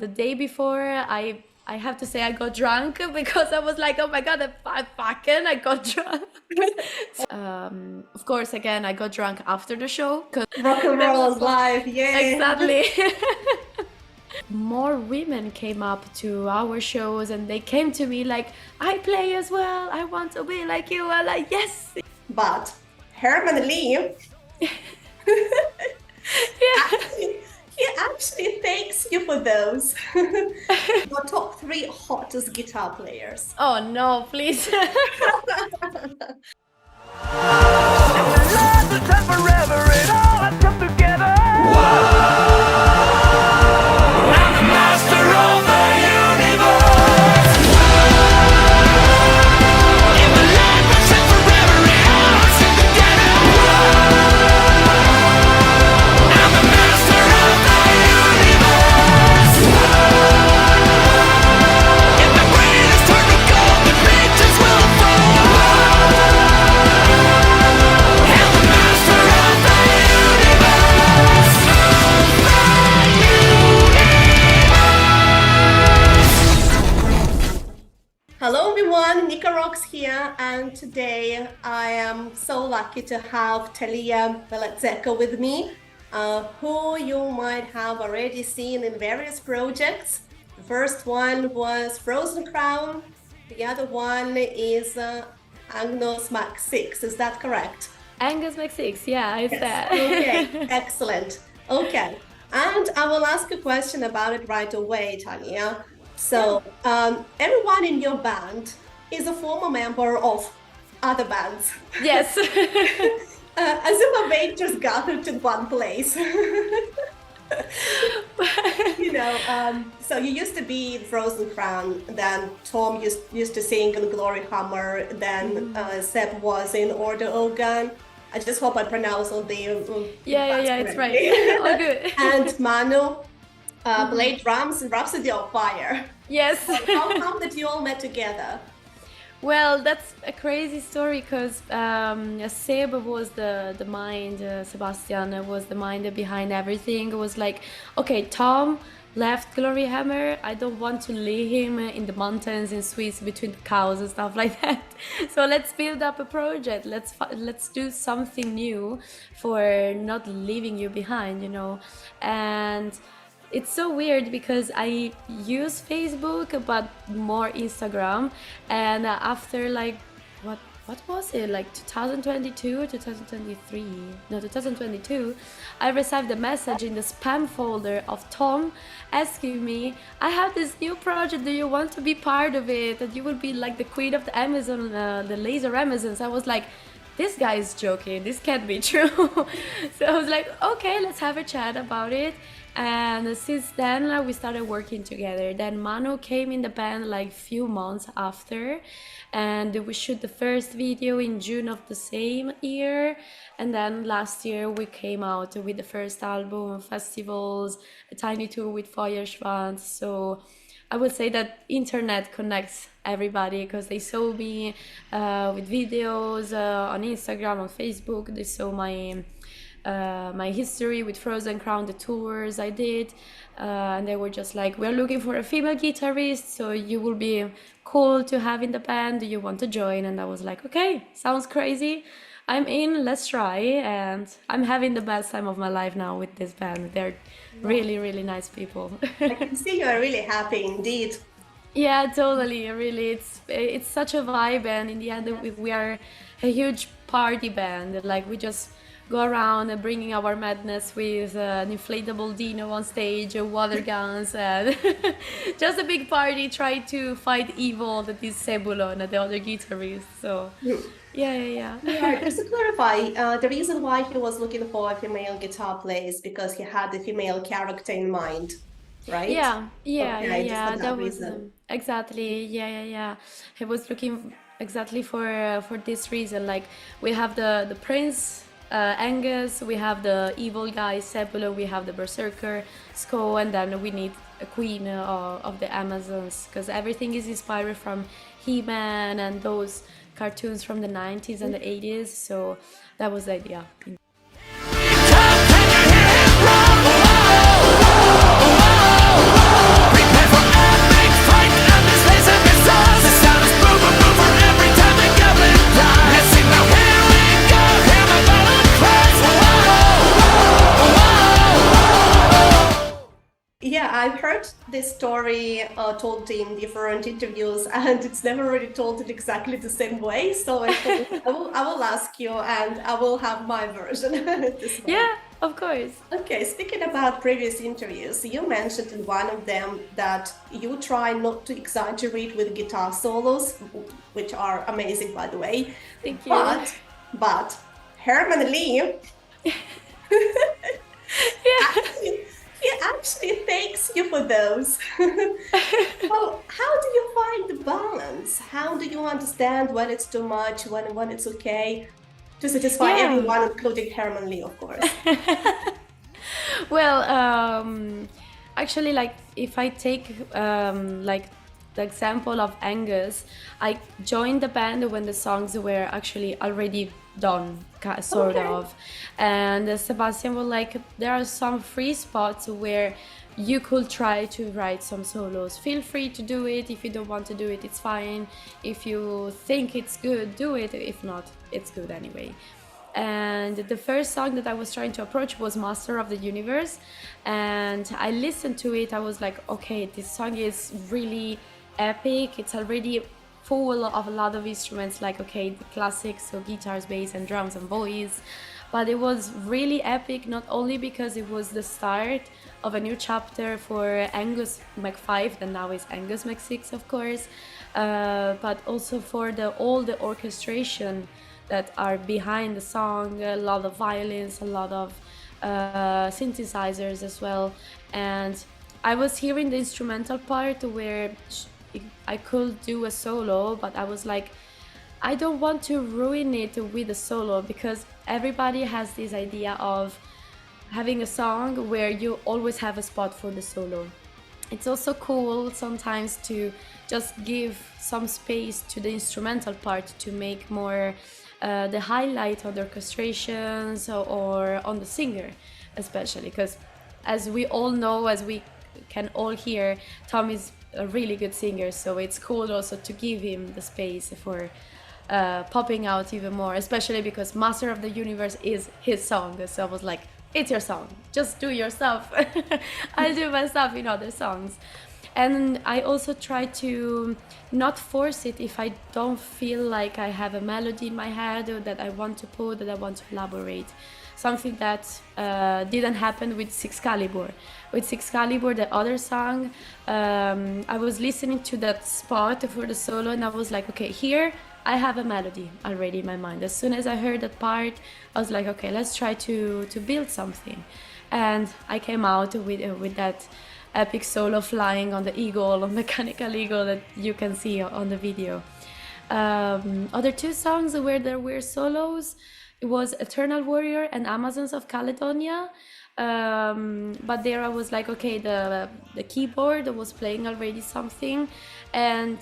The day before, I have to say I got drunk because I was like, oh my God, I fucking, I got drunk. Of course, again, I got drunk after the show. Rock and roll is live, yeah. Exactly. More women came up to our shows and they came to me like, I play as well, I want to be like you. I'm like, yes. But Herman Li, he actually thanks you for those. Your top 3 hottest guitar players. Oh no, please. Hello everyone, Nika Rocks here, and today I am so lucky to have Thalìa Bellazecca with me, who you might have already seen in various projects. The first one was Frozen Crown, the other one is Angus McSix, is that correct? Angus McSix, yeah, it's that. Okay, excellent. Okay, and I will ask a question about it right away, Thalìa. So, everyone in your band is a former member of other bands. Yes. As if a band just gathered to one place. So you used to be in Frozen Crown, then Tom used to sing in Glory Hammer, then Seb was in Order Ogan. I just hope I pronounced all the... Yeah, it's right. All good. And Manu played drums in Rhapsody of Fire. Yes. How come that you all met together? Well, that's a crazy story because Seb was the mind, Sebastian was the mind behind everything. It was like, okay, Tom left Glory Hammer. I don't want to leave him in the mountains in Swiss between the cows and stuff like that. So let's build up a project. Let's do something new for not leaving you behind, you know. And it's so weird because I use Facebook but more Instagram, and after like what was it, like 2022 2023 no 2022, I received a message in the spam folder of Tom asking me, I have this new project, do you want to be part of it, that you will be like the queen of the Amazon, the laser Amazons. I was like, this guy is joking, this can't be true. So I was like, okay, let's have a chat about it. And since then we started working together. Then Manu came in the band like few months after, and we shoot the first video in June of the same year. And then last year we came out with the first album, festivals, a tiny tour with Feuerschwanz. So I would say that internet connects everybody because they saw me with videos on Instagram, on Facebook. They saw my history with Frozen Crown, the tours I did, and they were just like, we're looking for a female guitarist, so you will be cool to have in the band, do you want to join? And I was like, okay, sounds crazy, I'm in, let's try. And I'm having the best time of my life now with this band. They're really, really nice people. I can see you are really happy indeed. Yeah, totally, really, it's such a vibe, and in the end we are a huge party band. Like, we just go around and bringing our madness with an inflatable Dino on stage, water guns, and just a big party, try to fight evil that is Sebulon and the other guitarist. So yeah. Just to clarify, the reason why he was looking for a female guitar player is because he had the female character in mind, right? Yeah, Okay, just for that was reason. exactly, yeah. He was looking exactly for this reason. Like, we have the prince, Angus, we have the evil guy Sebulon, we have the berserker Sko, and then we need a queen of the Amazons, because everything is inspired from He-Man and those cartoons from the 90s and the 80s. So that was the idea. I've heard this story told in different interviews, and it's never really told in exactly the same way. So I will ask you, and I will have my version this way. Yeah, of course. Okay, speaking about previous interviews, you mentioned in one of them that you try not to exaggerate with guitar solos, which are amazing, by the way. Thank you. But Herman Li, he actually thanks you for those. How do you find the balance? How do you understand when it's too much, when it's okay, to satisfy everyone, including Herman Li, of course? Well, actually, like if I take like the example of Angus, I joined the band when the songs were actually already done, sort of. And Sebastian was like, there are some free spots where you could try to write some solos. Feel free to do it. If you don't want to do it, it's fine. If you think it's good, do it. If not, it's good anyway. And the first song that I was trying to approach was Master of the Universe, and I listened to it. I was like, okay, this song is really epic. It's already full of a lot of instruments, like, okay, the classics, so guitars, bass and drums and voice. But it was really epic, not only because it was the start of a new chapter for Angus McSix, and now is Angus McSix, of course, but also for all the orchestration that are behind the song, a lot of violins, a lot of synthesizers as well. And I was hearing the instrumental part where I could do a solo, but I was like, I don't want to ruin it with a solo, because everybody has this idea of having a song where you always have a spot for the solo. It's also cool sometimes to just give some space to the instrumental part to make more the highlight on the orchestrations or on the singer, especially because, as we all know, as we can all hear, Tom is a really good singer, so it's cool also to give him the space for popping out even more, especially because Master of the Universe is his song. So I was like, it's your song, just do your stuff. I'll do my stuff in other songs. And I also try to not force it if I don't feel like I have a melody in my head or that I want to put, that I want to elaborate. Something that didn't happen with Sixcalibur. With Sixcalibur, the other song, I was listening to that spot for the solo and I was like, okay, here I have a melody already in my mind. As soon as I heard that part, I was like, okay, let's try to build something. And I came out with that epic solo flying on the eagle, on mechanical eagle that you can see on the video. Other two songs where there were solos, it was Eternal Warrior and Amazons of Caledonia. But there I was like, okay, the keyboard was playing already something, and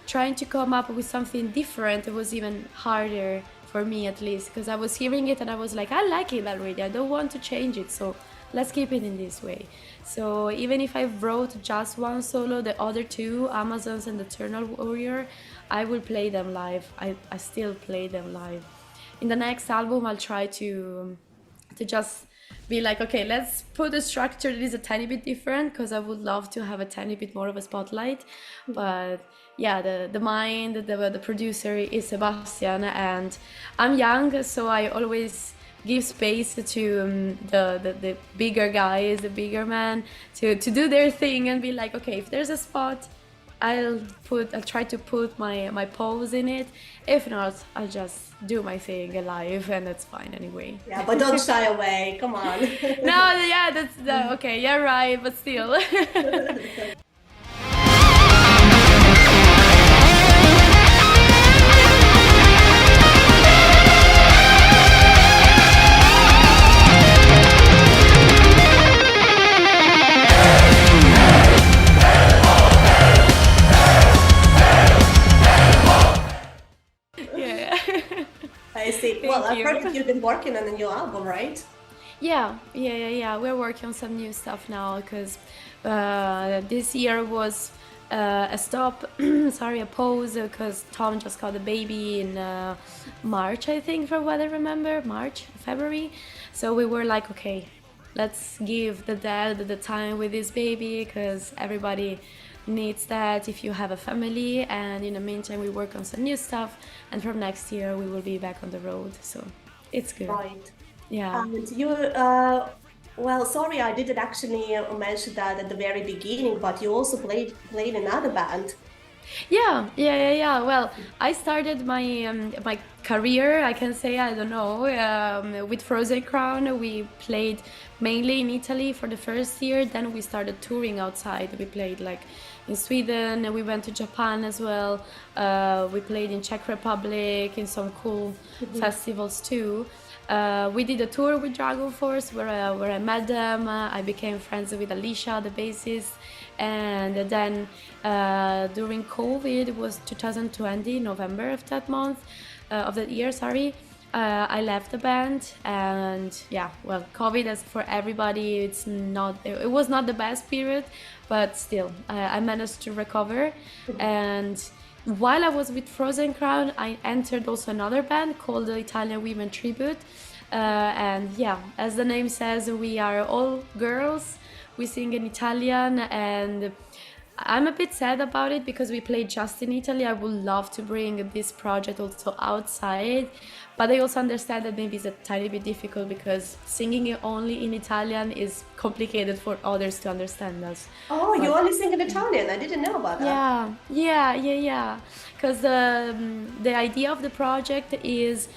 trying to come up with something different, it was even harder for me, at least, because I was hearing it and I was like, I like it already, I don't want to change it, so let's keep it in this way. So even if I wrote just one solo, the other two, Amazons and Eternal Warrior, I will play them live. I still play them live. In the next album, I'll try to just be like, okay, let's put a structure that is a tiny bit different, because I would love to have a tiny bit more of a spotlight. But yeah, the mind, the producer is Sebastian, and I'm young, so I always give space to the bigger guys, the bigger men, to do their thing and be like, okay, if there's a spot, I'll try to put my pose in it. If not, I'll just do my thing live, and that's fine anyway. Yeah, but don't shy away, come on. No, yeah, okay, yeah, right, but still. I see. Well, I've heard that you've been working on a new album, right? Yeah. We're working on some new stuff now, because this year was a stop, a pause, because Tom just got a baby in March, I think, from what I remember, February. So we were like, okay, let's give the dad the time with his baby, because everybody needs that if you have a family. And in the meantime, we work on some new stuff, and from next year we will be back on the road, so it's good. Right. Yeah. And you, well, sorry, I didn't actually mention that at the very beginning, but you also played another band. Yeah. Well, I started my my career, I can say, I don't know, with Frozen Crown. We played mainly in Italy for the first year. Then we started touring outside. We played like in Sweden. We went to Japan as well. We played in Czech Republic in some cool festivals too. We did a tour with DragonForce where I met them. I became friends with Alicia, the bassist. And then during COVID, it was 2020, November of that month, of that year, sorry, I left the band. And yeah, well, COVID, as for everybody, it was not the best period, but still, I managed to recover. And while I was with Frozen Crown, I entered also another band called the Italian Women Tribute. And yeah, as the name says, we are all girls. We sing in Italian, and I'm a bit sad about it because we play just in Italy. I would love to bring this project also outside, but I also understand that maybe it's a tiny bit difficult because singing it only in Italian is complicated for others to understand us. Oh, you only sing in Italian. I didn't know about that. Yeah. Because the idea of the project is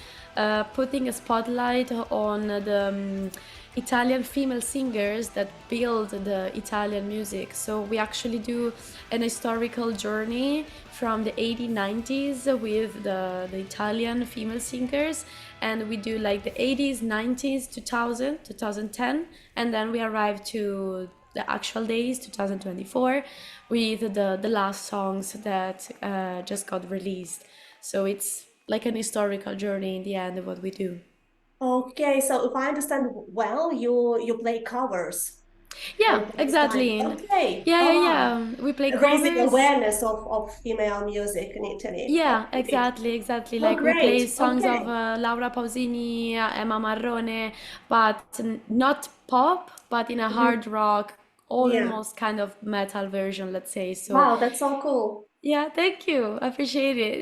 putting a spotlight on the Italian female singers that build the Italian music. So we actually do an historical journey from the 80s, 90s with the Italian female singers, and we do like the 80s, 90s, 2000, 2010, and then we arrive to the actual days, 2024, with the last songs that just got released. So it's like an historical journey in the end of what we do. Okay, so if I understand well, you play covers. Yeah, And exactly. okay. Yeah. We play Raising covers. awareness of female music in Italy. Yeah, That's great. exactly. Oh, Like we play great. songs of Okay. Laura Pausini, Emma Marrone, but not pop, but in a hard rock, Yeah. almost kind of metal version, let's say. So Wow, that's so cool. yeah, thank you. I appreciate it.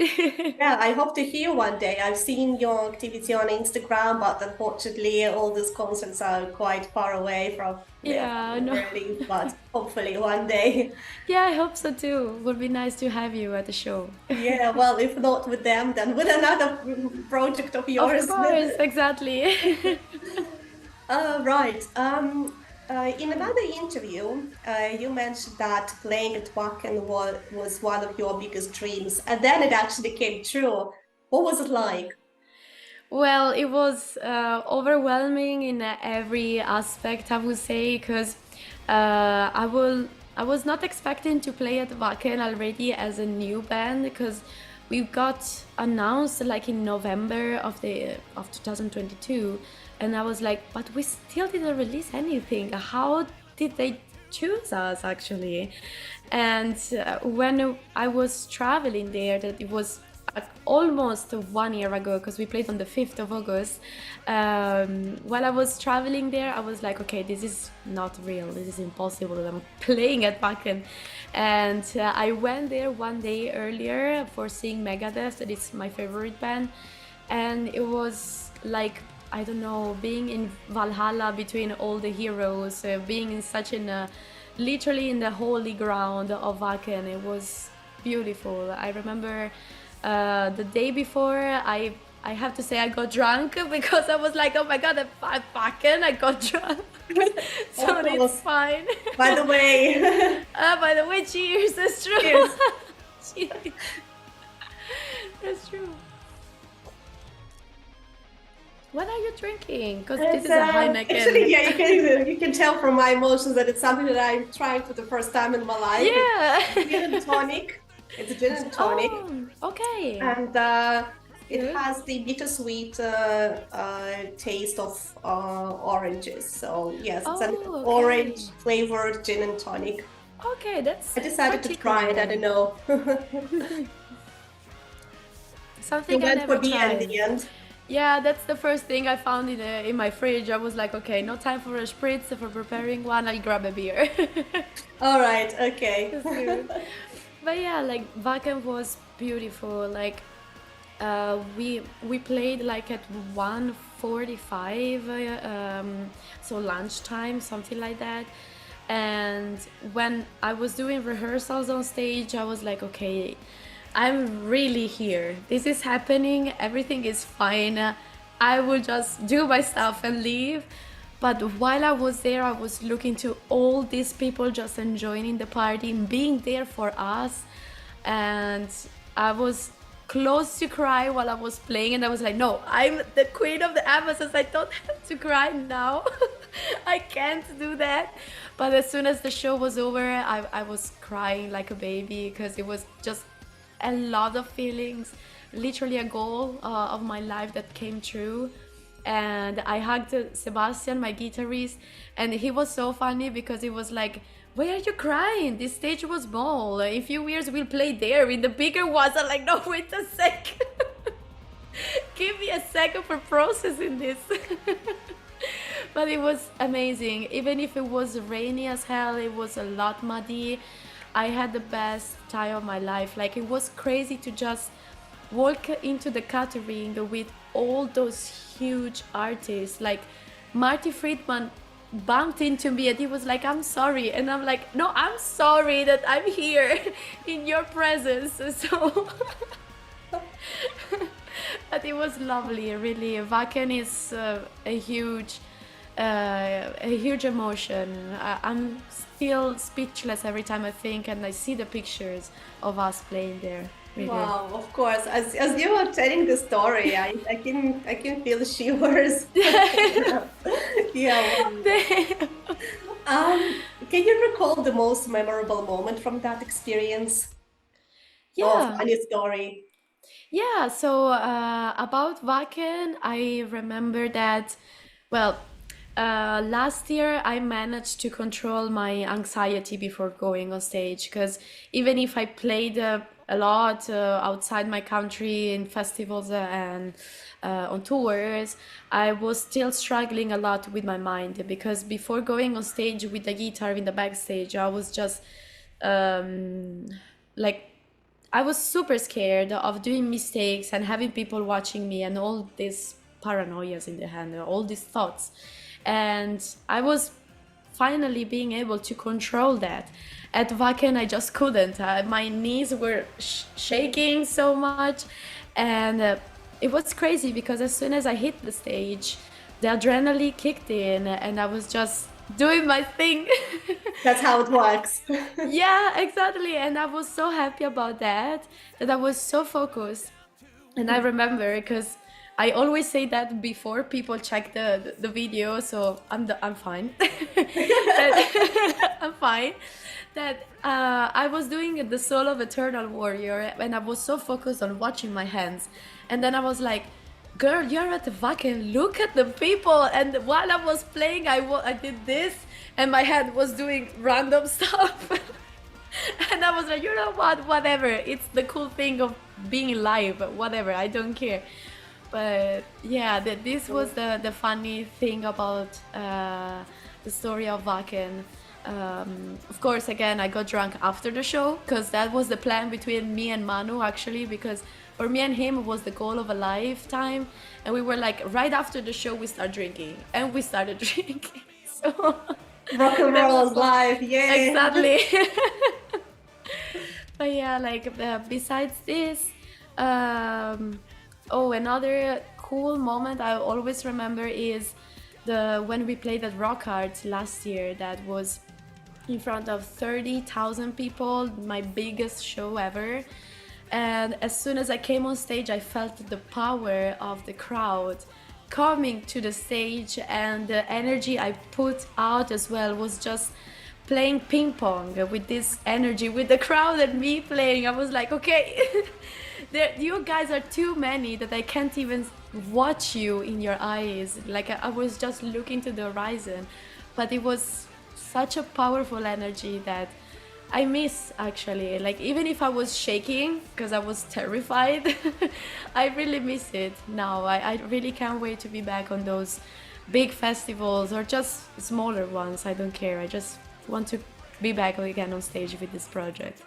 Yeah, I hope to hear one day. I've seen your activity on Instagram, but unfortunately, all these concerts are quite far away from Yeah, no. where I live. But hopefully, one day. Yeah, I hope so too. Would be nice to have you at the show. Yeah, well, if not with them, then with another project of yours. Of course, exactly. Right. In another interview, you mentioned that playing at Wacken was one of your biggest dreams, and then it actually came true. What was it like? Well, it was overwhelming in every aspect, I would say, because I was not expecting to play at Wacken already as a new band, because we got announced like in November of 2022, and I was like, but we still didn't release anything. How did they choose us actually? And when I was traveling there, that it was almost 1 year ago, because we played on the 5th of August. While I was traveling there, I was like, okay, this is not real, this is impossible that I'm playing at Wacken. And I went there one day earlier for seeing Megadeth, that is my favorite band, and it was like, I don't know, being in Valhalla between all the heroes, being in such literally in the holy ground of Wacken. It was beautiful. I remember the day before, I have to say I got drunk because I was like, oh my god, I'm Wacken, I got drunk. So it's fine. By the way, cheers, that's true. Cheers. Cheers. That's true. What are you drinking? Because this is a Heineken. Actually, yeah, you can tell from my emotions that it's something that I'm trying for the first time in my life. Yeah. It's gin and tonic. It's a gin and tonic. Oh, okay. And it has the bittersweet taste of oranges. So yes, it's an orange flavored gin and tonic. Okay, that's I decided to try it. I don't know. Something You I went never for beer tried. in the end. Yeah, that's the first thing I found in my fridge. I was like, okay, no time for a spritz, for preparing one, I'll grab a beer. All right, okay. That's good. But yeah, like Wacken was beautiful. Like we played like at 1:45, so lunchtime, something like that. And when I was doing rehearsals on stage, I was like, okay, I'm really here. This is happening. Everything is fine. I will just do my stuff and leave. But while I was there, I was looking to all these people just enjoying the party, being there for us. And I was close to cry while I was playing, and I was like, no, I'm the queen of the Amazons. I don't have to cry now. I can't do that. But as soon as the show was over, I was crying like a baby because it was just a lot of feelings, literally a goal of my life that came true. And I hugged Sebastian, my guitarist, and he was so funny because he was like, why are you crying? This stage was small. In a few years we'll play there in the bigger ones. I'm like, no, wait a sec. Give me a second for processing this. But it was amazing. Even if it was rainy as hell, it was a lot muddy. I had the best time of my life. Like, it was crazy to just walk into the catering with all those huge artists. Like Marty Friedman bumped into me and he was like, I'm sorry. And I'm like, no, I'm sorry that I'm here in your presence. So but it was lovely, really. Wacken is a huge emotion. I'm still speechless every time I think and I see the pictures of us playing there. Really. Wow, of course. As you are telling the story, I can feel the shivers. Yeah. Can you recall the most memorable moment from that experience? Or Yeah. funny story? Yeah, so about Wacken, I remember that, well, last year I managed to control my anxiety before going on stage because even if I played a lot outside my country in festivals and on tours, I was still struggling a lot with my mind because before going on stage with the guitar in the backstage, I was just um, like I was super scared of doing mistakes and having people watching me and all these paranoias in the hand, all these thoughts. And I was finally being able to control that. At Wacken, I just couldn't. My knees were shaking so much. And it was crazy because as soon as I hit the stage, the adrenaline kicked in and I was just doing my thing. That's how it works. Yeah, exactly. And I was so happy about that, that I was so focused. And I remember because I always say that before people check the video, so I'm fine. I'm fine. That I was doing the Soul of Eternal Warrior, and I was so focused on watching my hands, and then I was like, "Girl, you're at the Wacken. Look at the people." And while I was playing, I did this, and my head was doing random stuff. And I was like, you know what, whatever. It's the cool thing of being live, whatever. I don't care. But yeah, this was the funny thing about the story of Wacken. Of course, again, I got drunk after the show because that was the plan between me and Manu, actually, because for me and him it was the goal of a lifetime. And we were like, right after the show, we start drinking. And we started drinking. So Rock and that roll was is live, yeah. exactly. But yeah, like besides this, another cool moment I always remember is when we played at Rock Art last year. That was in front of 30,000 people, my biggest show ever. And as soon as I came on stage, I felt the power of the crowd coming to the stage, and the energy I put out as well was just playing ping pong with this energy, with the crowd and me playing. I was like, okay, you guys are too many that I can't even watch you in your eyes. Like I was just looking to the horizon, but it was such a powerful energy that I miss actually, like even if I was shaking because I was terrified, I really miss it now. I really can't wait to be back on those big festivals or just smaller ones. I don't care. I just want to be back again on stage with this project.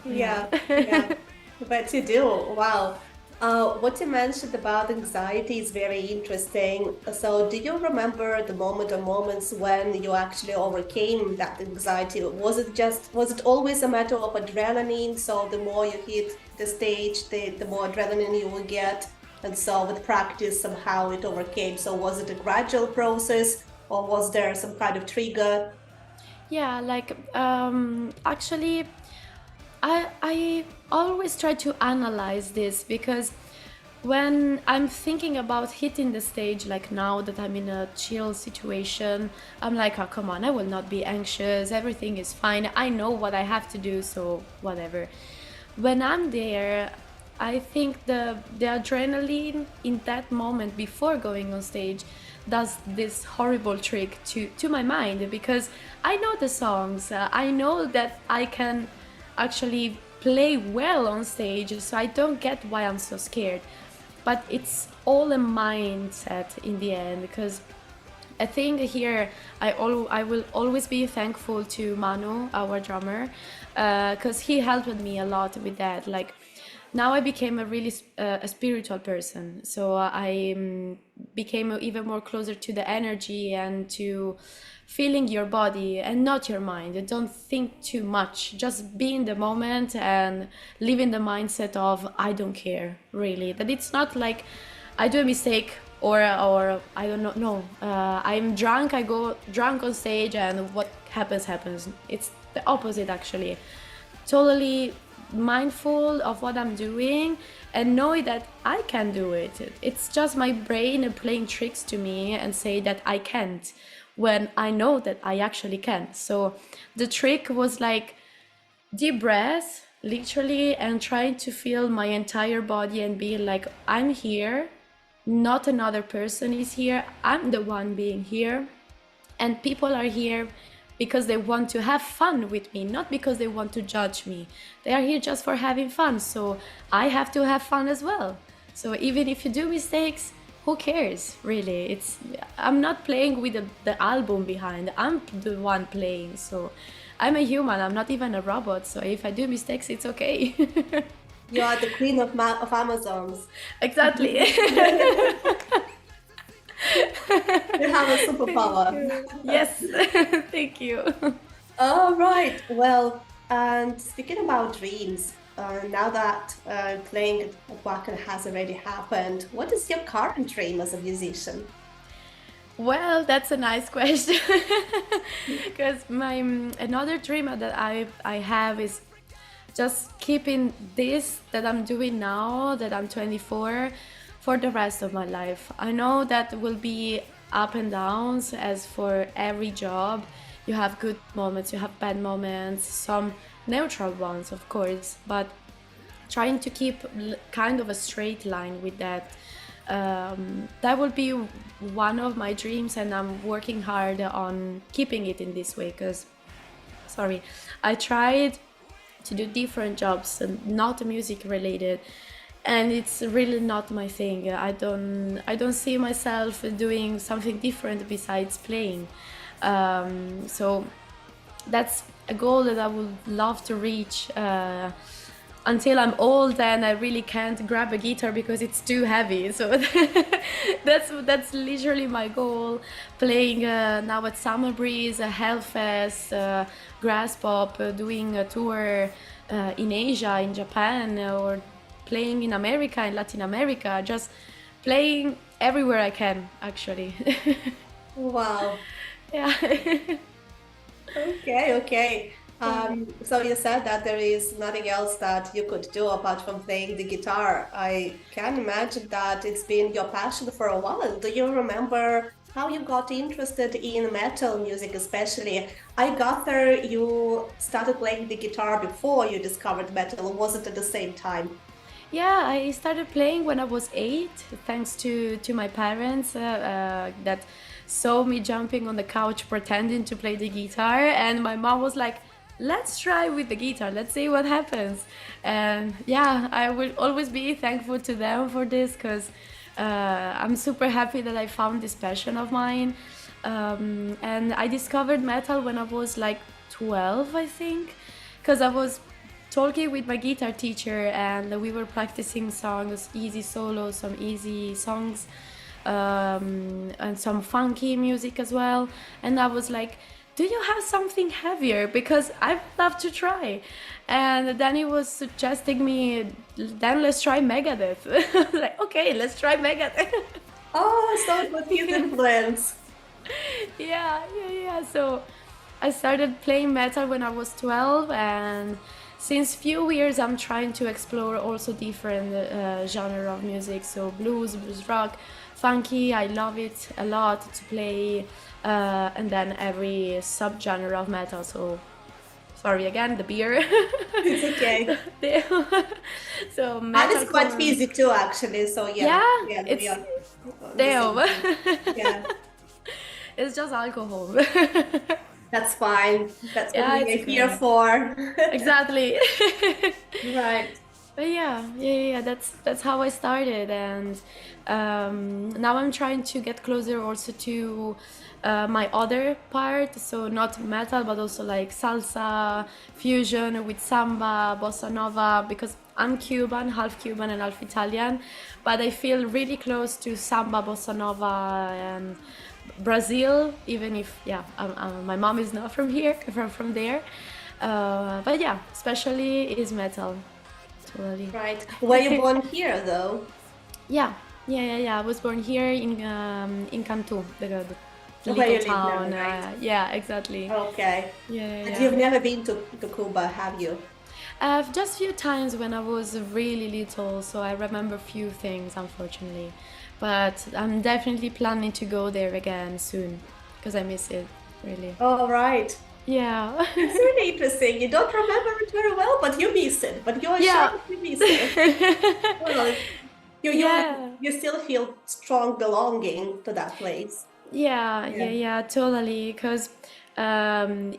Yeah, yeah. I bet you do. Wow. What you mentioned about anxiety is very interesting. So, do you remember the moment or moments when you actually overcame that anxiety? Was it always a matter of adrenaline? So, the more you hit the stage, the more adrenaline you will get. And so, with practice, somehow it overcame. So, was it a gradual process or was there some kind of trigger? Yeah, like actually, I always try to analyze this because when I'm thinking about hitting the stage, like now that I'm in a chill situation, I'm like, oh, come on, I will not be anxious. Everything is fine. I know what I have to do, so whatever. When I'm there, I think the adrenaline in that moment before going on stage does this horrible trick to my mind because I know the songs. I know that I can actually play well on stage, so I don't get why I'm so scared. But it's all a mindset in the end because I think here I will always be thankful to Manu, our drummer, because he helped me a lot with that. Like now I became a really a spiritual person, so I became even more closer to the energy and to feeling your body and not your mind. Don't think too much. Just be in the moment and live in the mindset of I don't care really. That it's not like I do a mistake or I don't know. No, I'm drunk. I go drunk on stage, and what happens happens. It's the opposite actually. Totally mindful of what I'm doing and know that I can do it. It's just my brain playing tricks to me and say that I can't when I know that I actually can. So the trick was like deep breath, literally, and trying to feel my entire body and being like, I'm here, not another person is here, I'm the one being here, and people are here because they want to have fun with me, not because they want to judge me. They are here just for having fun, so I have to have fun as well. So even if you do mistakes, who cares really? It's I'm not playing with the album behind, I'm the one playing. So I'm a human, I'm not even a robot, so if I do mistakes, it's okay. You are the queen of Amazons. Exactly. You have a superpower. Yes. Thank you. All right. Well, and speaking about dreams, now that playing at Wacken has already happened, what is your current dream as a musician? Well, that's a nice question. Because my another dream that I have is just keeping this that I'm doing now, that I'm 24, for the rest of my life. I know that will be up and downs as for every job. You have good moments, you have bad moments, some neutral ones, of course, but trying to keep kind of a straight line with that. That will be one of my dreams, and I'm working hard on keeping it in this way because, sorry, I tried to do different jobs and not music related, and it's really not my thing. I don't see myself doing something different besides playing. So that's a goal that I would love to reach until I'm old and I really can't grab a guitar because it's too heavy. So that's literally my goal. Playing now at Summer Breeze, Hellfest, Grass Pop, doing a tour in Asia, in Japan, or playing in America, in Latin America, just playing everywhere I can, actually. Wow. Yeah. Okay, okay. So you said that there is nothing else that you could do apart from playing the guitar. I can imagine that it's been your passion for a while. Do you remember how you got interested in metal music, especially? I gather you started playing the guitar before you discovered metal, or was it at the same time? Yeah, I started playing when I was 8, thanks to my parents that saw me jumping on the couch pretending to play the guitar, and my mom was like, let's try with the guitar, let's see what happens. And yeah, I will always be thankful to them for this, because I'm super happy that I found this passion of mine. And I discovered metal when I was like 12, I think, because I was talking with my guitar teacher and we were practicing songs, easy solos, some easy songs, and some funky music as well. And I was like, do you have something heavier? Because I'd love to try. And then he was suggesting me, then let's try Megadeth. I was like, okay, let's try Megadeth. Oh, so it was his influence. Yeah. So I started playing metal when I was 12, and since few years I'm trying to explore also different genre of music. So blues rock, funky. I love it a lot to play, and then every subgenre of metal. So sorry again, the beer. It's okay. So And metal. it's quite easy too, actually. So yeah, Yeah, we it's are on the damn. same page. Yeah, It's just alcohol. that's fine. That's what Yeah, we it's are here okay. for. Exactly. Right. But yeah. That's how I started, and now I'm trying to get closer also to my other part. So not metal, but also like salsa, fusion with samba, bossa nova. Because I'm Cuban, half Cuban and half Italian, but I feel really close to samba, bossa nova, and Brazil. Even if my mom is not from here, from there. But yeah, especially is metal. Totally. Right. Were you born here, though? Yeah. I was born here in Cantu, the Where little you live now, town. right? Yeah, exactly. Okay. Yeah. And you've never been to Cuba, have you? Just few times when I was really little, so I remember few things, unfortunately. But I'm definitely planning to go there again soon, because I miss it, really. Oh, right. Yeah. It's really interesting. You don't remember it very well, but you miss it. But you're Yeah. sure you miss it. Well, Yeah. you still feel strong belonging to that place. Yeah. Yeah, totally. Because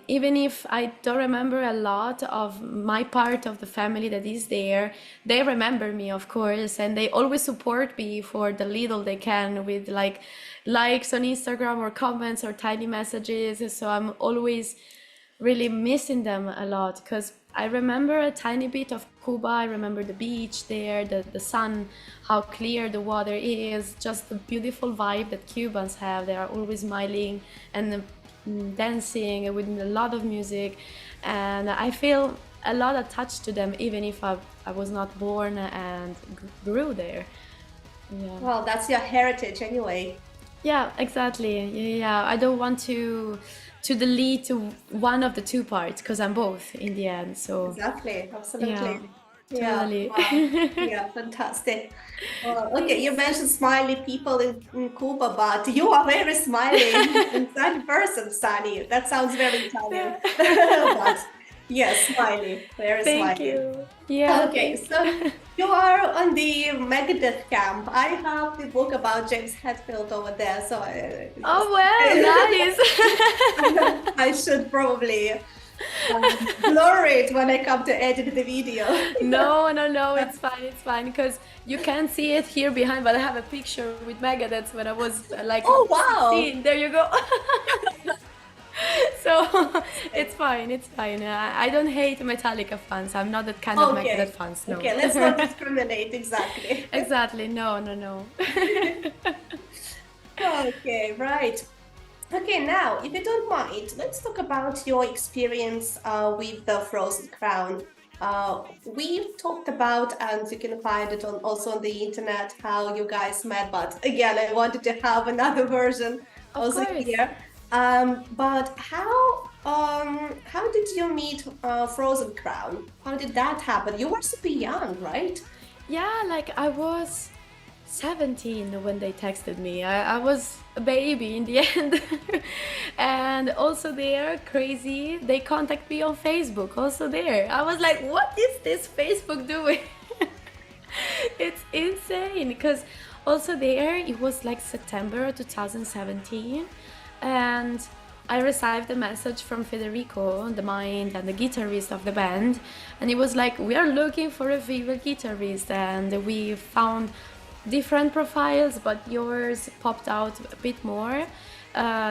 even if I don't remember a lot of my part of the family that is there, they remember me, of course, and they always support me for the little they can with like likes on Instagram or comments or tiny messages. So I'm always really missing them a lot, because I remember a tiny bit of Cuba. I remember the beach there, the sun, how clear the water is, just the beautiful vibe that Cubans have. They are always smiling and dancing with a lot of music, and I feel a lot attached to them, even if I was not born and grew there. Yeah. Well, that's your heritage anyway. Yeah, exactly. Yeah. I don't want to delete one of the two parts, because I'm both in the end. So Exactly. yeah, Absolutely. Yeah. totally. Wow. Yeah. Fantastic. Okay, you Thanks. mentioned smiley people in Cuba, but you are very smiley and sunny person, Sunny. That sounds very Italian. But yes, smiley. Very Thank smiley. you. Yeah, Okay, thanks. so you are on the Megadeth camp. I have the book about James Hetfield over there, so Oh well, nice. I should probably blur it when I come to edit the video. No, it's fine, because you can't see it here behind, but I have a picture with Megadeth when I was like Oh, wow. 16. There you go. So it's fine. I don't hate Metallica fans. I'm not that kind of Okay. Megadeth fans. No. Okay, let's not discriminate exactly. Exactly. No. Okay, right. Okay, now, if you don't mind, let's talk about your experience with the Frozen Crown. We've talked about, and you can find it also on the internet, how you guys met. But again, I wanted to have another version Of also course. here. But how did you meet Frozen Crown? How did that happen? You were super young, right? Yeah, like I was 17 when they texted me. I was a baby in the end. And also they're crazy. They contact me on Facebook, also there. I was like, what is this Facebook doing? It's insane, because also there it was like September 2017, and I received a message from Federico, the mind and the guitarist of the band, and he was like, "We are looking for a female guitarist," and we found different profiles, but yours popped out a bit more.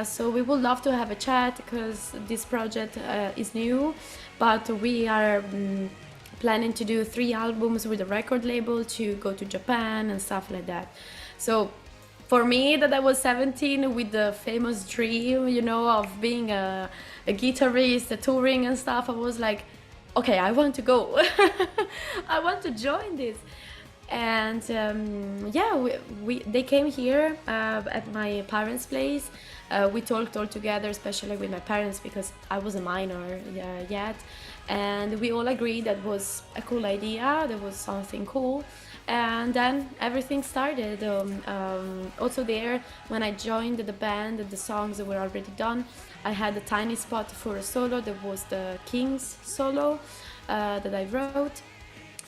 So we would love to have a chat because this project is new, but we are planning to do 3 albums with a record label to go to Japan and stuff like that. So for me, that I was 17 with the famous dream, you know, of being a guitarist, touring and stuff, I was like, okay, I want to go. I want to join this. And yeah, they came here at my parents' place. We talked all together, especially with my parents, because I was a minor yet. And we all agreed that was a cool idea, that was something cool. And then everything started. Also there, when I joined the band, the songs were already done. I had a tiny spot for a solo, that was the King's solo that I wrote.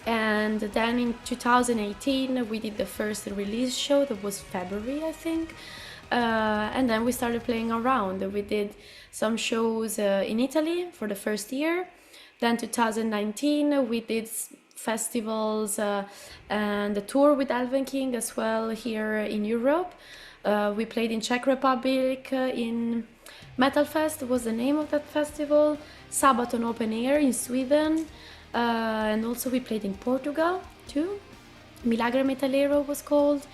And then in 2018 we did the first release show, that was February, I think. And then we started playing around. We did some shows in Italy for the first year. Then 2019 we did festivals and a tour with Alvin King as well here in Europe. We played in Czech Republic in Metal Fest was the name of that festival. Sabaton Open Air in Sweden. And also we played in Portugal too. Milagre Metalero was called.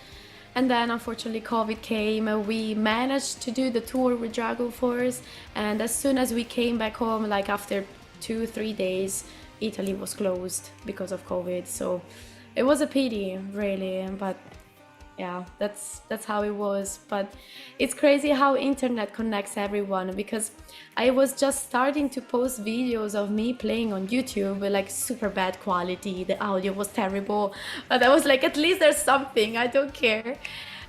And then unfortunately COVID came. We managed to do the tour with DragonForce, and as soon as we came back home, like after 2-3 days, Italy was closed because of COVID. So it was a pity, really, but yeah, that's how it was. But it's crazy how internet connects everyone, because I was just starting to post videos of me playing on YouTube with like super bad quality. The audio was terrible, but I was like, at least there's something, I don't care.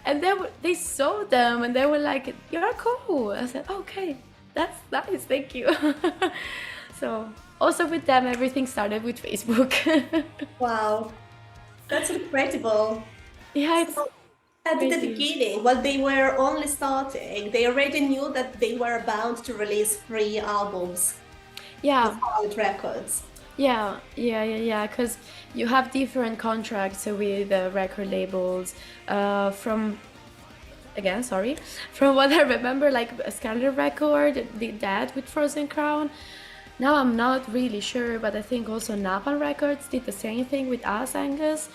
And then they saw them and they were like, "You're cool." I said, "Okay, that's nice, thank you." So also with them, everything started with Facebook. Wow, that's incredible. Yeah, it's So at the crazy. beginning, when they were only starting, they already knew that they were bound to release 3 albums Yeah. with Solid Records. Yeah, because you have different contracts with record labels. From what I remember, like Scarlet Record did that with Frozen Crown. Now I'm not really sure, but I think also Napalm Records did the same thing with us, Angus.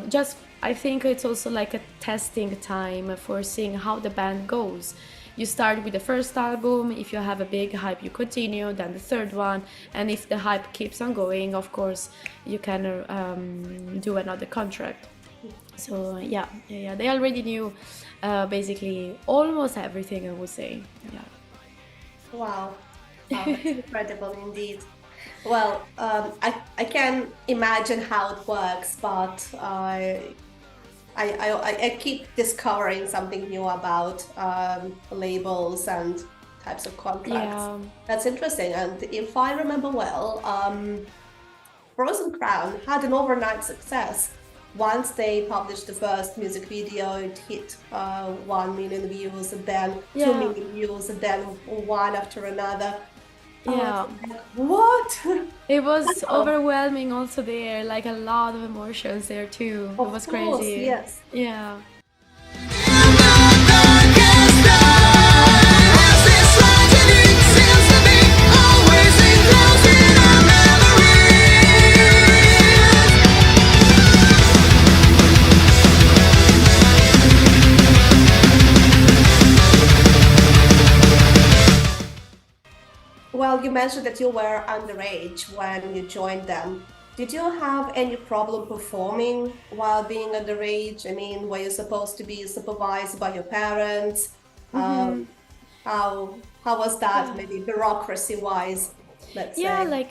Just I think it's also like a testing time for seeing how the band goes. You start with the first album. If you have a big hype, you continue. Then the third one, and if the hype keeps on going, of course, you can do another contract. So yeah, they already knew basically almost everything, I would say. Yeah. Wow. Wow, that's incredible indeed. Well, I can imagine how it works, but I keep discovering something new about labels and types of contracts. Yeah. That's interesting. And if I remember well, Frozen Crown had an overnight success. Once they published the first music video, it hit 1 million views, and then 2 Yeah. million views, and then one after another. Yeah. Like, what? It was Wow. overwhelming also there, like a lot of emotions there too. It Of was course, crazy. yes. Yeah. Well, you mentioned that you were underage when you joined them. Did you have any problem performing while being underage? I mean, were you supposed to be supervised by your parents? Um, how was that, maybe bureaucracy-wise, let's Yeah, say? like,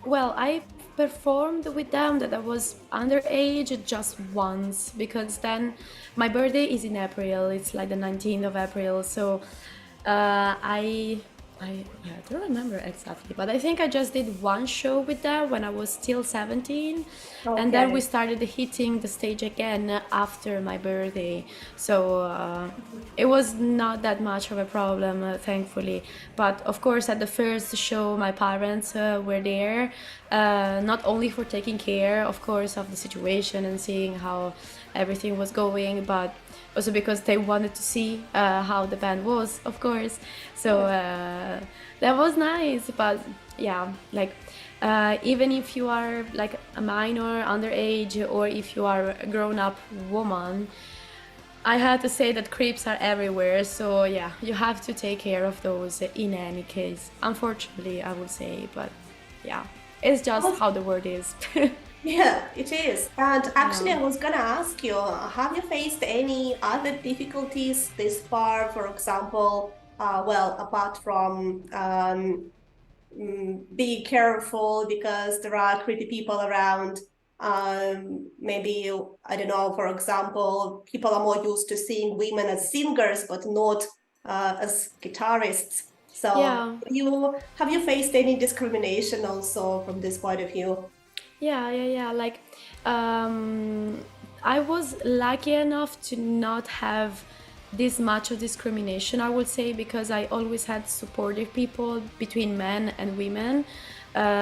well, I performed with them that I was underage just once, because then my birthday is in April. It's like the 19th of April. So I I don't remember exactly, but I think I just did one show with them when I was still 17, and then we Okay. started hitting the stage again after my birthday. So it was not that much of a problem, thankfully. But of course, at the first show, my parents were there, not only for taking care, of course, of the situation and seeing how everything was going, but also because they wanted to see how the band was, of course. So that was nice. But yeah, like even if you are like a minor, underage, or if you are a grown-up woman, I had to say that creeps are everywhere. So yeah, you have to take care of those in any case. Unfortunately, I would say, but yeah, it's just how the world is. Yeah, it is. And actually, Yeah. I was gonna ask you, have you faced any other difficulties this far? For example, well, apart from be careful because there are creepy people around. Maybe, I don't know, for example, people are more used to seeing women as singers, but not as guitarists. So Yeah. have you faced any discrimination also from this point of view? Yeah. Like, um, I was lucky enough to not have this much of discrimination, I would say, because I always had supportive people between men and women.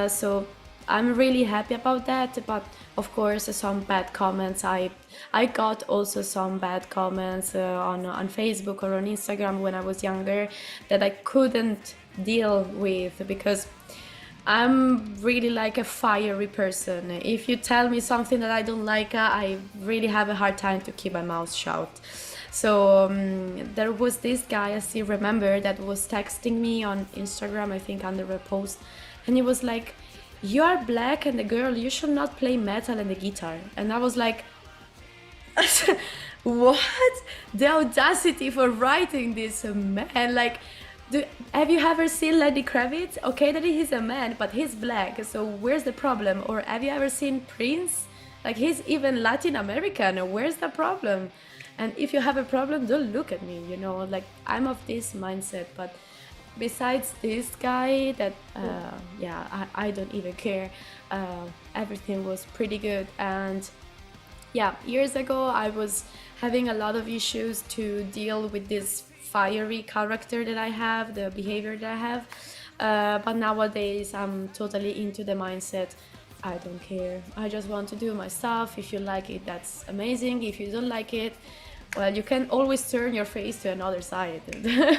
So I'm really happy about that. But of course, some bad comments. I got also some bad comments on Facebook or on Instagram when I was younger that I couldn't deal with because I'm really like a fiery person. If you tell me something that I don't like, I really have a hard time to keep my mouth shut. So there was this guy I still remember that was texting me on Instagram, I think under a post, and he was like, "You are black and a girl. You should not play metal and the guitar." And I was like, what? The audacity for writing this, man. Like, do, have you ever seen Lenny Kravitz? Okay, that he's a man, but he's black, so where's the problem? Or have you ever seen Prince? Like, he's even Latin American. Where's the problem? And if you have a problem, don't look at me, you know? Like, I'm of this mindset, but besides this guy that yeah, I don't even care, everything was pretty good. And yeah, years ago I was having a lot of issues to deal with this fiery character that I have, the behavior that I have. But nowadays I'm totally into the mindset. I don't care. I just want to do my stuff. If you like it, that's amazing. If you don't like it, well, you can always turn your face to another side. Yeah,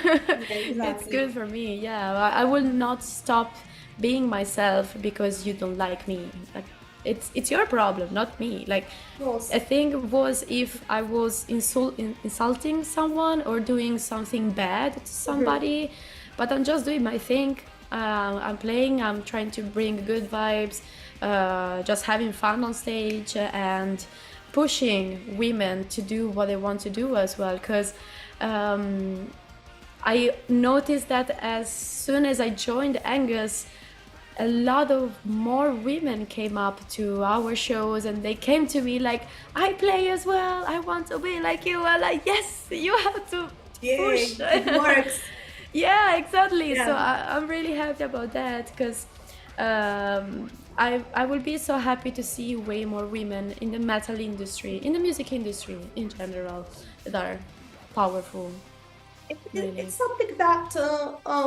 It's exactly. good for me. Yeah, I will not stop being myself because you don't like me. Like, it's your problem, not me. Like, Of course. I think was if I was insulting someone or doing something bad to Mhm. somebody, but I'm just doing my thing. I'm playing. I'm trying to bring good vibes, just having fun on stage and pushing women to do what they want to do as well. Because I noticed that as soon as I joined Angus, a lot of more women came up to our shows and they came to me like, I play as well, I want to be like you. I'm like, yes, you have to push. Yay, it works. Yeah, exactly. So Yeah. I'm really happy about that because I will be so happy to see way more women in the metal industry, in the music industry in general, that are powerful, really. It's something that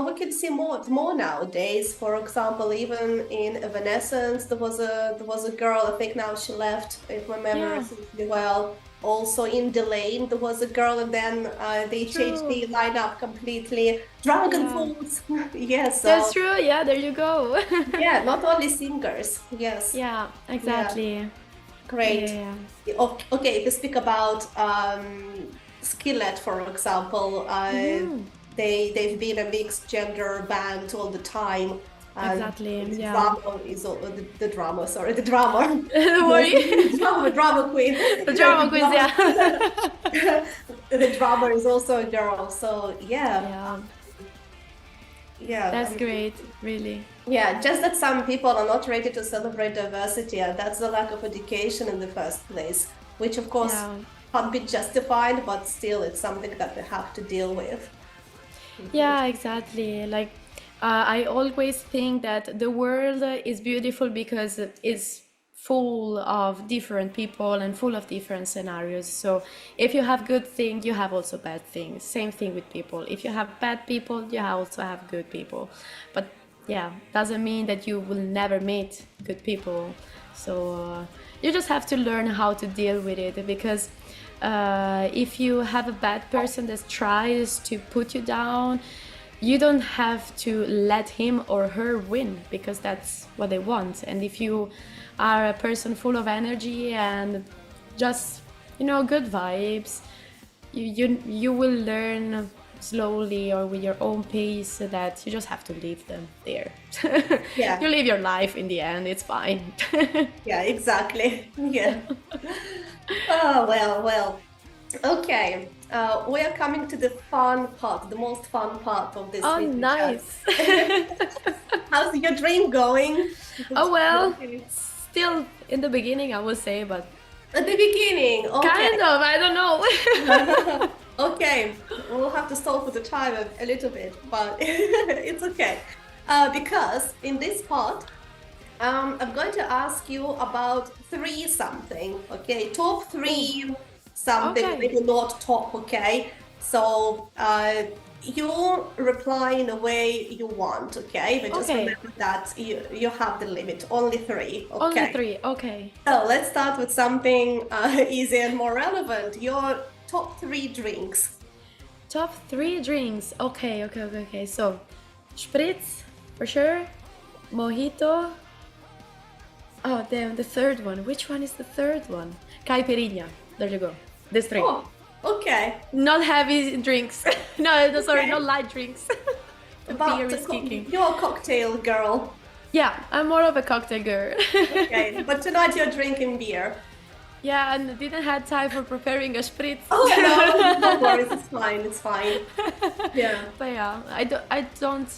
we can see more nowadays. For example, even in Evanescence, there was a girl. I think now she left, if my memory Yeah, serves me well. Also in Delane, there was a girl, and then they changed true. the lineup completely. Yeah, DragonForce, yes. that's So true. Yeah, there you go. yeah, not only singers. Yes, Yeah, yeah, exactly. great. Yeah. Okay, if you speak about Skillet, for example, Hmm. they've been a mixed gender band all the time, and Exactly. the Yeah. drama is the drama. Sorry, the drama. Don't Yes, worry. drama queen. The The drama quiz. drama, Yeah. the drama is also a girl. So yeah, Yeah. yeah. That's great. Really. Yeah, just that some people are not ready to celebrate diversity, and that's the lack of education in the first place, which of course Yeah. can't be justified, but still it's something that we have to deal with. Mhm. Yeah. Exactly. Like, I always think that the world is beautiful because it's full of different people and full of different scenarios. So if you have good things, you have also bad things. Same thing with people. If you have bad people, you also have good people. But yeah, doesn't mean that you will never meet good people. So you just have to learn how to deal with it, because if you have a bad person that tries to put you down, you don't have to let him or her win, because that's what they want. And if you are a person full of energy and just, good vibes, you will learn slowly or with your own pace that you just have to leave them there. Yeah. You live your life in the end, it's fine. Yeah, exactly. Yeah. Oh, well. Okay. We are coming to the fun part, the most fun part of this Oh, video nice. chat. How's your drink going? Oh, well, still in the beginning, I would say, but At the beginning, okay. kind of, I don't know. Okay, we'll have to stall for the time a little bit, but it's okay. Because in this part, I'm going to ask you about three something, okay? Top three something, Okay. maybe not top, okay? So you reply in the way you want, okay? But just Okay. remember that you have the limit, only three, okay? Only three, okay. So let's start with something easy and more relevant. Your top three drinks. Top three drinks. Okay. So, spritz, for sure. Mojito. Oh, damn, the third one. Which one is the third one? Caipirinha. There you go. These three. Oh, okay. Not heavy drinks. No, sorry, Okay. not light drinks. The beer is kicking. You're a cocktail girl. Yeah, I'm more of a cocktail girl. Okay, but tonight you're drinking beer. Yeah, and didn't have time for preparing a spritz. Oh no, no worries, it's fine. Yeah. But yeah, I don't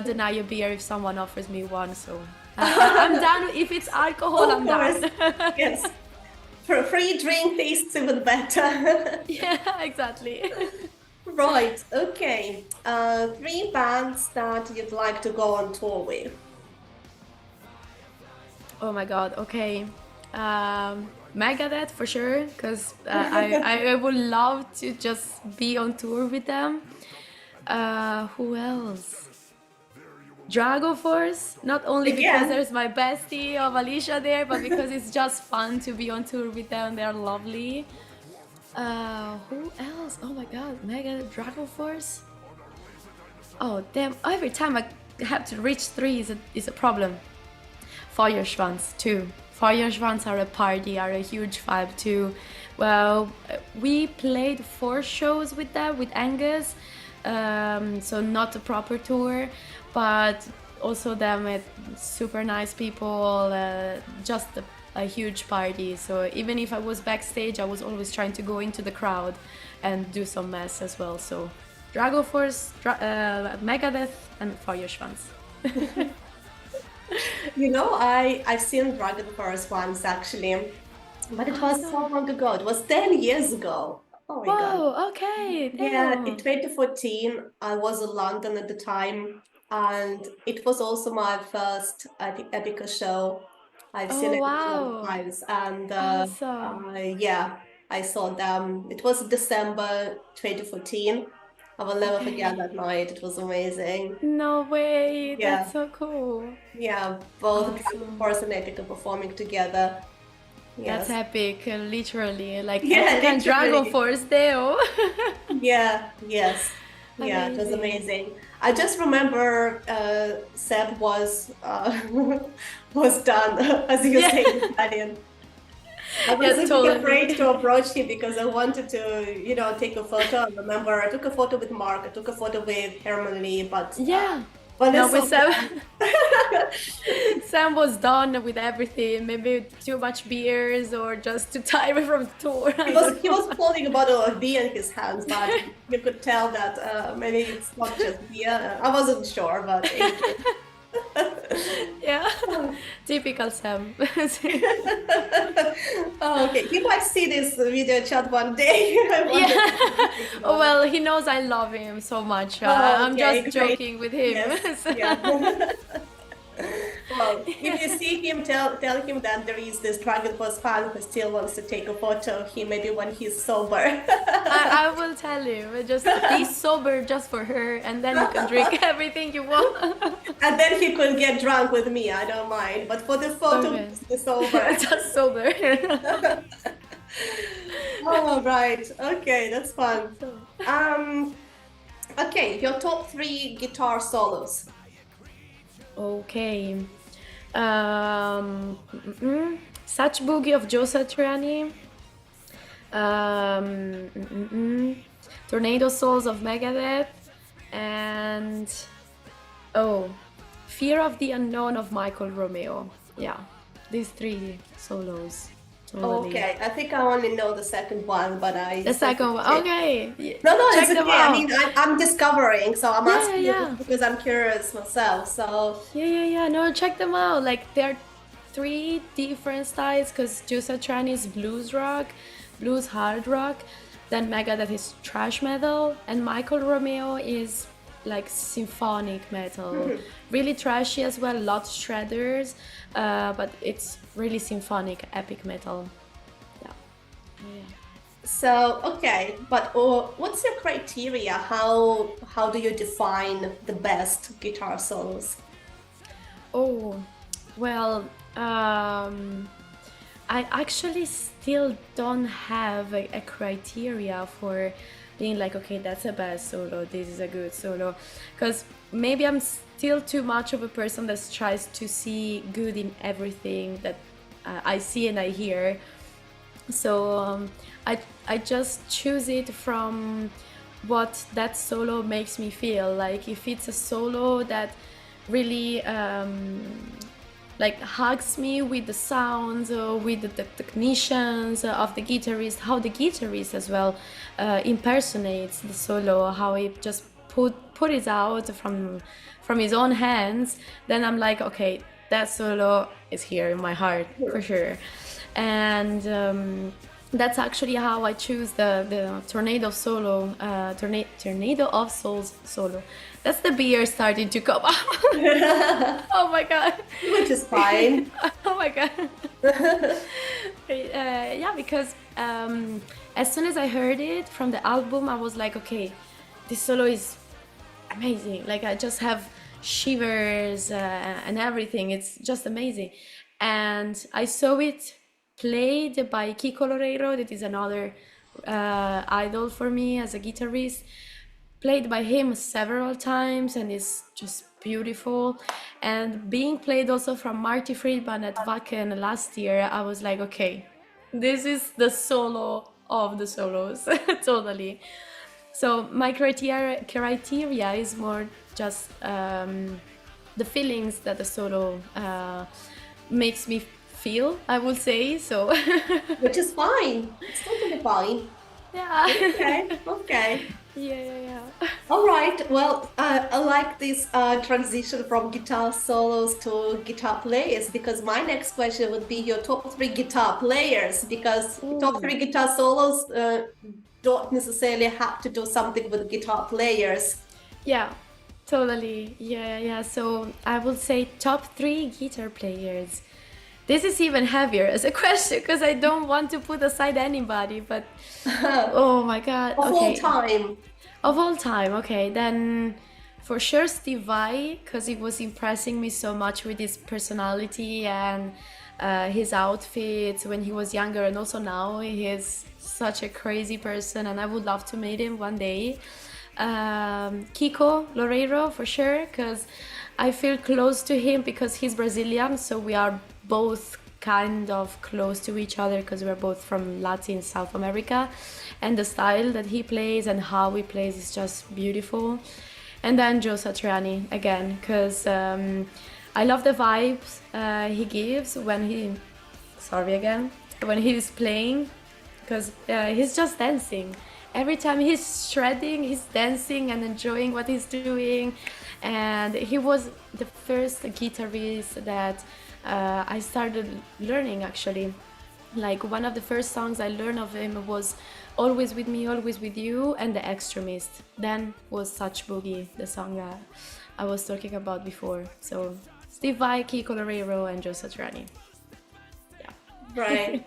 deny a beer if someone offers me one. So I'm down. If it's alcohol, I'm course. down. Yes. For a free drink tastes even better. Yeah, exactly. Right, okay. Three bands that you'd like to go on tour with. Oh my God. Okay. Megadeth for sure, because I would love to just be on tour with them. Who else? DragonForce, not only because Again. there's my bestie of Alicia there, but because it's just fun to be on tour with them. They're lovely. Who else? Oh my God, Megadeth, DragonForce. Oh damn! Every time I have to reach three is a problem. Feuerschwanz too. Feuerschwanz are a party, are a huge vibe too. Well, we played 4 shows with them, with Angus, so not a proper tour, but also them with super nice people, just a huge party. So even if I was backstage, I was always trying to go into the crowd and do some mess as well. So DragonForce, Megadeth, and Feuerschwanz. You know, I've seen DragonForce once actually, but it was so long ago. It was 10 years ago. Oh my God. Whoa, okay. Yeah, Damn. in 2014, I was in London at the time, and it was also my first, I think, Epica show. I've seen Oh, it a couple wow. of times, and Awesome. yeah, I saw them. It was December 2014. I will never forget that night. It was amazing. No way. Yeah. That's so cool. Yeah, both Awesome. DragonForce and Epica performing together. That's Yes. epic, literally. Like, Yeah, African literally. DragonForce, Deo. Yeah, yes. Yeah, it was Amazing. amazing. I just remember Seb was was done, as you Yeah. say in Italian. I was Yeah, a bit totally. afraid to approach him because I wanted to, take a photo. I remember I took a photo with Mark, I took a photo with Herman Li, but Yeah. but No, it's with so Sam, Sam was done with everything. Maybe too much beers or just too tired from the tour. I don't he know. was holding a bottle of beer in his hands, but you could tell that maybe it's not just beer. I wasn't sure, but Yeah, Typical Sam. Oh, okay, you might see this video chat one day. I wonder Yeah. if you know. Well, he knows I love him so much. Oh, I'm okay, just great. joking with him. Yes, yeah. Well, if you see him, tell him that there is this DragonForce fan who still wants to take a photo of him, maybe when he's sober. I will tell him. Just be sober just for her, and then you can drink everything you want. And then he could get drunk with me, I don't mind. But for the photo, Okay. he's sober. Just sober. Oh, right. Okay, that's fun. Okay, your top 3 guitar solos. Okay. Such Boogie of Joe Satriani. Tornado Souls of Megadeth. And Fear of the Unknown of Michael Romeo. Yeah, these 3 solos. Totally. Okay, I think I only know the second one, but The second one. Okay. No, Check it's them okay. I out. mean, I'm discovering, so I'm asking yeah. you because I'm curious myself. So, Yeah. No, check them out. Like, there are 3 different styles because Joe Satriani is blues rock, blues hard rock, then Megadeth is thrash metal, and Michael Romeo is like symphonic metal. Really trashy as well, lots of shredders, but it's really symphonic, epic metal. Yeah. so okay, but what's your criteria? How do you define the best guitar solos? Oh, well, I actually still don't have a criteria for being like, okay, that's a bad solo, this is a good solo. Because maybe I'm still too much of a person that tries to see good in everything that I see and I hear. So I just choose it from what that solo makes me feel. Like if it's a solo that really like hugs me with the sounds, with the technicians of the guitarist, how the guitarist as well impersonates the solo, how he just put it out from his own hands, then I'm like, okay, that solo is here in my heart for sure. And that's actually how I choose the Tornado solo, Tornado of Souls solo. That's the beer starting to come up. Oh my god. Which is fine. Oh my god. Yeah, because as soon as I heard it from the album, I was like, okay, this solo is amazing. Like I just have shivers and everything. It's just amazing. And I saw it played by Kiko Loureiro, that is another idol for me as a guitarist. Played by him several times and it's just beautiful. And being played also from Marty Friedman at Wacken last year, I was like, okay, this is the solo of the solos, totally. So my criteria is more just the feelings that the solo makes me feel, I would say. So Which is fine. It's totally fine. yeah. Okay. Yeah. All right. Well, I like this transition from guitar solos to guitar players because my next question would be your top 3 guitar players because top 3 guitar solos don't necessarily have to do something with guitar players. Yeah, totally. Yeah. So I would say top 3 guitar players. This is even heavier as a question because I don't want to put aside anybody, but oh my god. Of Okay. all time. Of all time, okay. Then for sure Steve Vai, because he was impressing me so much with his personality and his outfits when he was younger, and also now he is such a crazy person and I would love to meet him one day. Kiko Loureiro for sure, because I feel close to him because he's Brazilian, so we are both kind of close to each other because we're both from Latin South America, and the style that he plays and how he plays is just beautiful. And then Joe Satriani again, because I love the vibes he gives when he's playing, because he's just dancing. Every time he's shredding, he's dancing and enjoying what he's doing. And he was the first guitarist that I started learning actually. Like one of the first songs I learned of him was Always With Me, Always With You and The Extremist. Then was Such Boogie, the song I was talking about before. So Steve Vai, Key Colorero and Joe Satriani. Yeah. Right.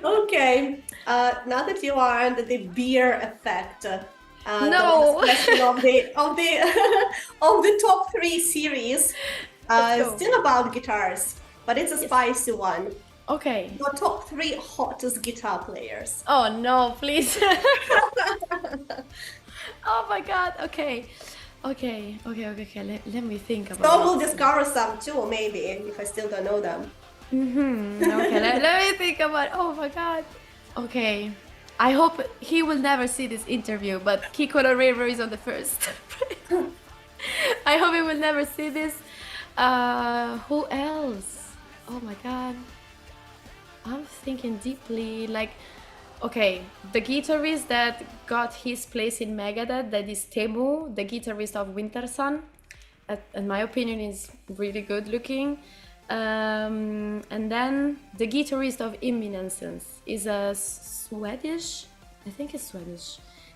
Okay. Now that you are under the beer effect, No. the last question of the top 3 series Let's go. still about guitars, but it's a spicy one. Okay. Your top 3 hottest guitar players. Oh no, please. Oh my god. Okay. Let me think about So it. we'll discover some too, maybe, if I still don't know them. Okay, let me think about. Oh my god. Okay. I hope he will never see this interview, but Kiko River is on the first. I hope he will never see this. Who else? Oh my god. I'm thinking deeply. Like, okay, the guitarist that got his place in Megadeth, that is Temu, the guitarist of Winter Sun. In my opinion, is really good looking. And then the guitarist of Imminence is a Swedish, I think it's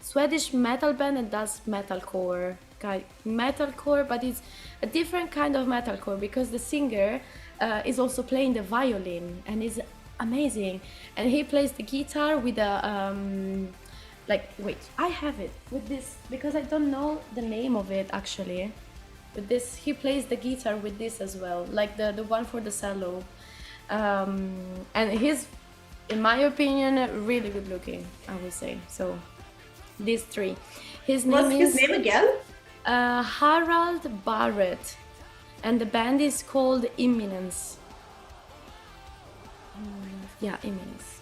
Swedish metal band and does metalcore, but it's a different kind of metalcore because the singer is also playing the violin and is amazing, and he plays the guitar with a wait, I have it with this because I don't know the name of it actually. With this, he plays the guitar with this as well, like the one for the cello, and he's, in my opinion, really good looking, I would say. So these 3. What's his name again? Harald Barrett, and the band is called Imminence. Yeah, Imminence.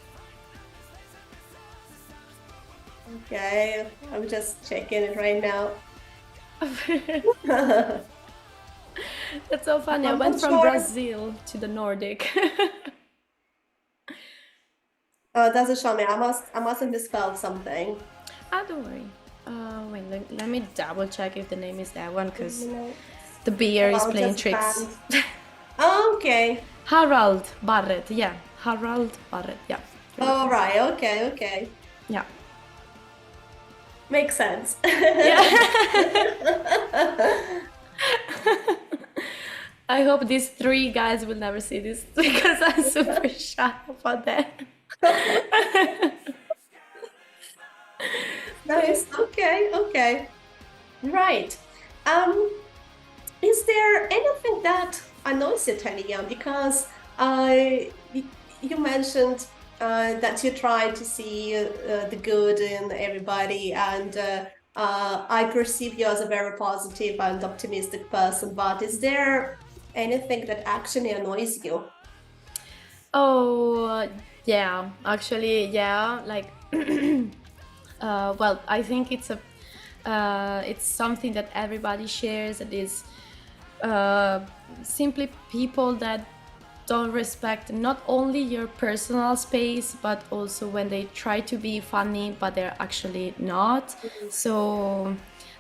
Okay, I'm just checking it right now. That's so funny. I I'm went not from sure. Brazil to the Nordic. Doesn't show me. I must have misspelled something. Don't worry. Wait, let me double check if the name is that one, because Imminence. the beer is Oh, playing just tricks. band. Okay. Harald Barrett, yeah. Harald Barrett, yeah. All right. Okay. Yeah. Makes sense. I hope these 3 guys will never see this because I'm super shy about that. Nice. Okay. Right. Is there anything that annoys you, Thalìa? Because you mentioned that you try to see the good in everybody, and I perceive you as a very positive and optimistic person. But is there anything that actually annoys you? Oh, yeah. Actually, yeah. Like, well, I think it's something that everybody shares. It is simply people that don't respect not only your personal space, but also when they try to be funny, but they're actually not. So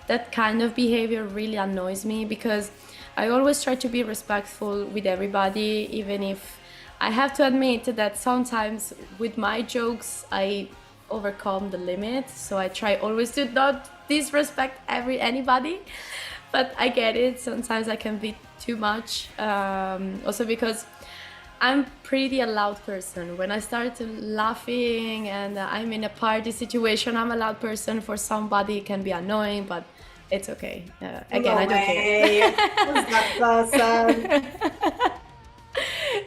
that kind of behavior really annoys me because I always try to be respectful with everybody, even if I have to admit that sometimes with my jokes I overcome the limit. So I try always to not disrespect anybody, but I get it. Sometimes I can be too much. Also because I'm pretty a loud person. When I start laughing and I'm in a party situation, I'm a loud person. For somebody it can be annoying, but it's okay. Again, I don't care. Who's that person?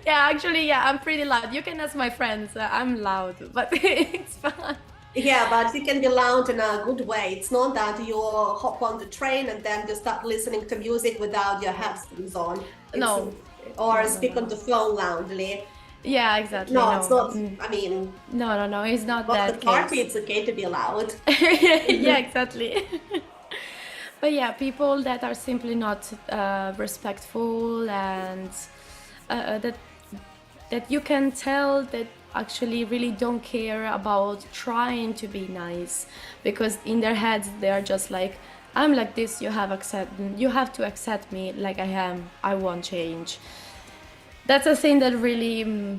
Yeah, actually, yeah, I'm pretty loud. You can ask my friends. I'm loud, but it's fun. Yeah, but you can be loud in a good way. It's not that you hop on the train and then you start listening to music without your headphones on. No. Or No. speak on the phone loudly. Yeah, exactly. No, it's not. I mean, No, it's not but that the party, case. it's okay to be loud. Yeah, exactly. But yeah, people that are simply not respectful and that you can tell that actually really don't care about trying to be nice, because in their heads they are just like, I'm like this. You have to accept me like I am. I won't change. That's a thing that really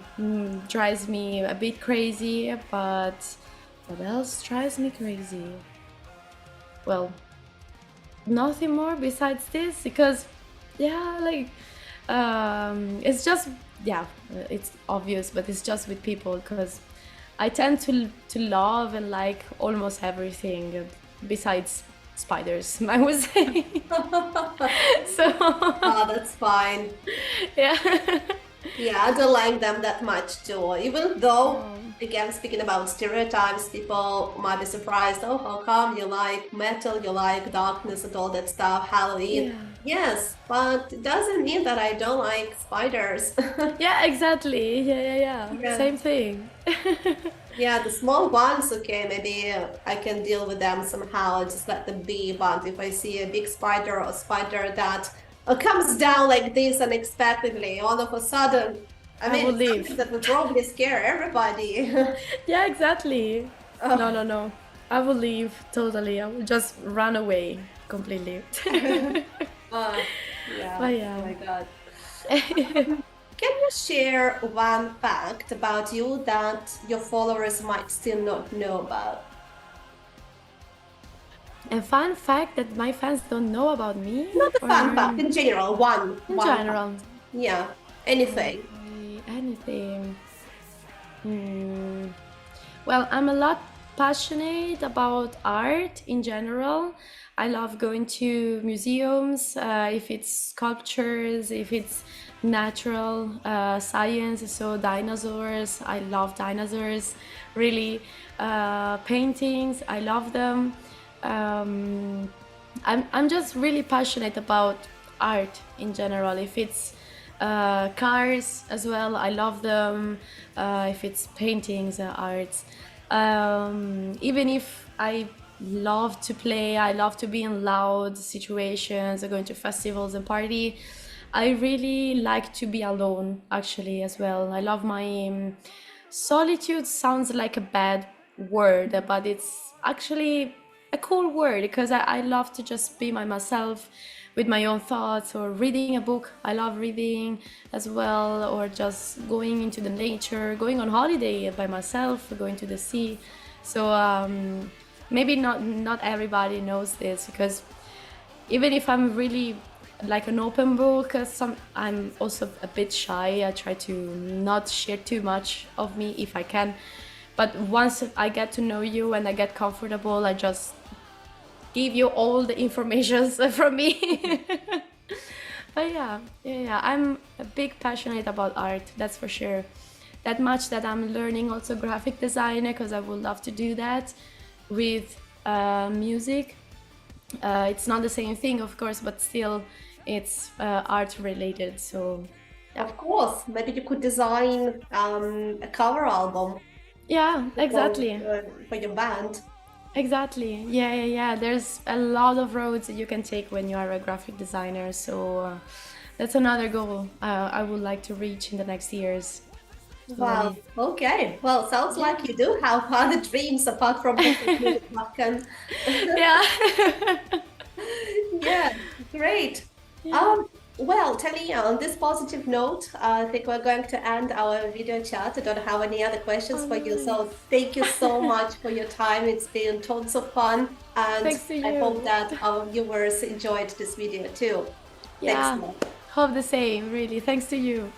drives me a bit crazy. But what else drives me crazy? Well, nothing more besides this, because yeah, like it's just, yeah, it's obvious, but it's just with people, because I tend to love and like almost everything besides spiders, I would say. So Oh, that's fine. yeah. Yeah, I don't like them that much too. Even though, again, speaking about stereotypes, people might be surprised. Oh, how come you like metal, you like darkness and all that stuff, Halloween? Yeah. Yes, but it doesn't mean that I don't like spiders. Yeah, exactly. Yeah. Yeah. Same thing. Yeah, the small ones, okay, maybe I can deal with them somehow, just let them be. But if I see a big spider or a spider that comes down like this unexpectedly, all of a sudden, I mean, will it's leave. something that would probably scare everybody. Yeah, exactly. No. I will leave totally. I will just run away completely. Yeah, But yeah. oh my God. Can you share one fact about you that your followers might still not know about? A fun fact that my fans don't know about me? Not a fun Or fact, in general, one. in one general? fact. Yeah, anything. Anything. Well, I'm a lot passionate about art in general. I love going to museums, if it's sculptures, if it's natural science, so dinosaurs. I love dinosaurs, really. Paintings, I love them. I'm just really passionate about art in general. If it's cars as well, I love them. If it's paintings, arts. Even if I love to play, I love to be in loud situations, going to festivals and party. I really like to be alone, actually, as well. I love my solitude. Sounds like a bad word, but it's actually a cool word, because I love to just be by myself with my own thoughts, or reading a book. I love reading as well, or just going into the nature, going on holiday by myself, going to the sea. So maybe not everybody knows this, because even if I'm really like an open book, I'm also a bit shy. I try to not share too much of me if I can. But once I get to know you and I get comfortable, I just give you all the information from me. But yeah, I'm a big passionate about art, that's for sure. That much that I'm learning also graphic design, because I would love to do that with music. It's not the same thing, of course, but still it's art related. So Of course, maybe you could design a cover album yeah, exactly. for your band. Exactly. Yeah. There's a lot of roads that you can take when you are a graphic designer. So that's another goal I would like to reach in the next years. Wow. Okay. Well, sounds like you do have other dreams apart from Wacken. Yeah. Yeah, great. Well, Thalìa, on this positive note, I think we're going to end our video chat. I don't have any other questions for you. So thank you so much for your time. It's been tons of fun. And Thanks to I you. hope that our viewers enjoyed this video too. Yeah. Thanks a lot. Hope the same, really. Thanks to you.